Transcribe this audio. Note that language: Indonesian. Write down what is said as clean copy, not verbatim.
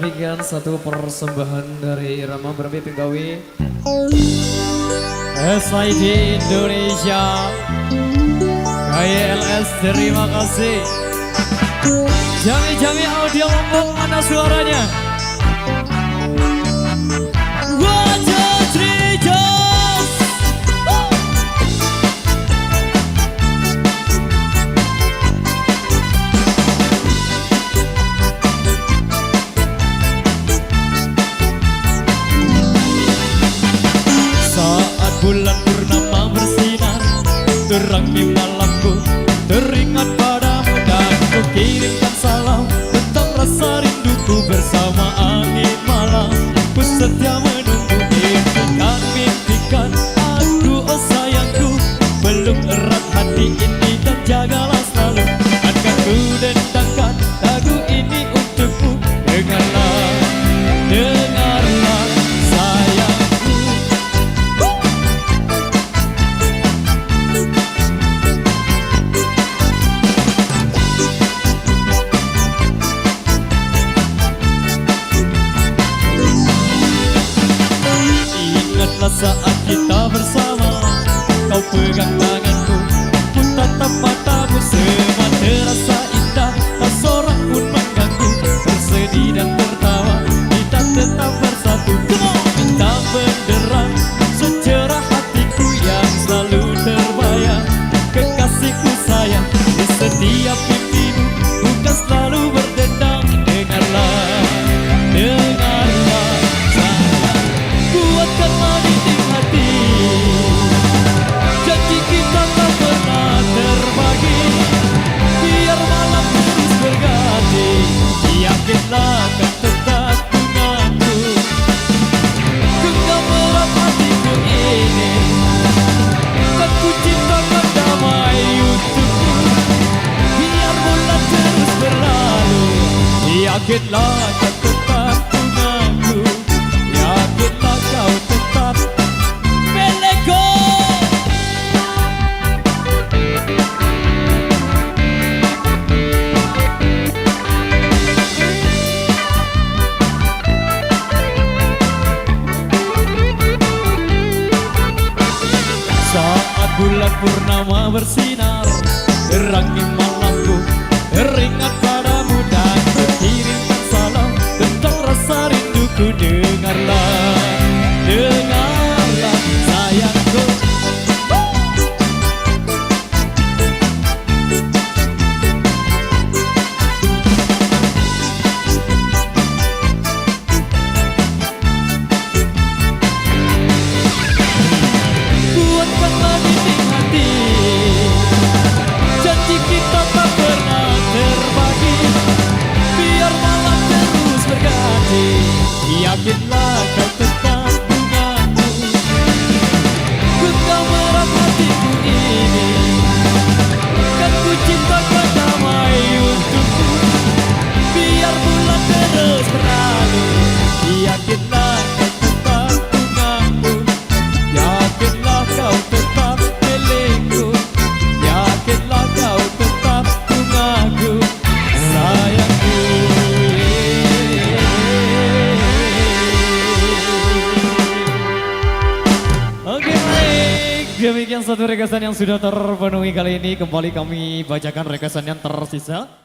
demikian satu persembahan dari Irama Berbi Penggawi SID Indonesia KYLS, terima kasih. Jami-jami audio Lombok, mana suaranya? Wajah Trijos. Saat bulan purnama bersinar, terangi malamku, teringat padamu dan ku kirimkan salam tentang rasa rinduku bersama angin malam. Ku setia menunggu, impikan aku, oh sayangku, peluk erat hati ini dan jagalah selalu. Akan ku dendangkan lagu ini untukmu, dengarlah, dengarlah sayangku. Ingatlah saat kita bersama, kau pegang tanganku, ku tatap matamu, semua terasa indah, tak seorang pun mengganggu. Bersedih dan tertawa, kita tetap bersatu. Bintang benderang, secerah hatiku yang selalu terbayang. Kekasihku sayang, di setiap mimpimu, bukan selalu berdendang. Dengarlah, dengarlah sayang, kuatkanlah dinding hati. Janji kita tak pernah terbagi, biar malam terus berganti. Yakinlah kan tetap denganku, genggam erat hatiku ini, kan ku ciptakan damai untukmu. Biar bulan terus berlalu, yakinlah kan tetap denganku, yakinlah kau tetap milikku. Saat bulan purnama bersinar, terangi malamku, teringat padamu dan ku kirimkan salam tentang rasa rinduku. Dengarlah, dengarlah sayangku. Kuatkanlah dinding hati, janji kita tak pernah terbagi, biar malam terus berganti. Yakinlah kau tetap denganku, genggam erat hatiku ini, kan ku ciptakan damai untukmu. Biar bulan terus berlalu, yakinlah kau tetap denganku, yakinlah kau tetap milikku, yakinlah kau tetap denganku, sayangku. Oke, baik, demikian satu requestan yang sudah terpenuhi kali ini. Kembali kami bacakan requestan yang tersisa.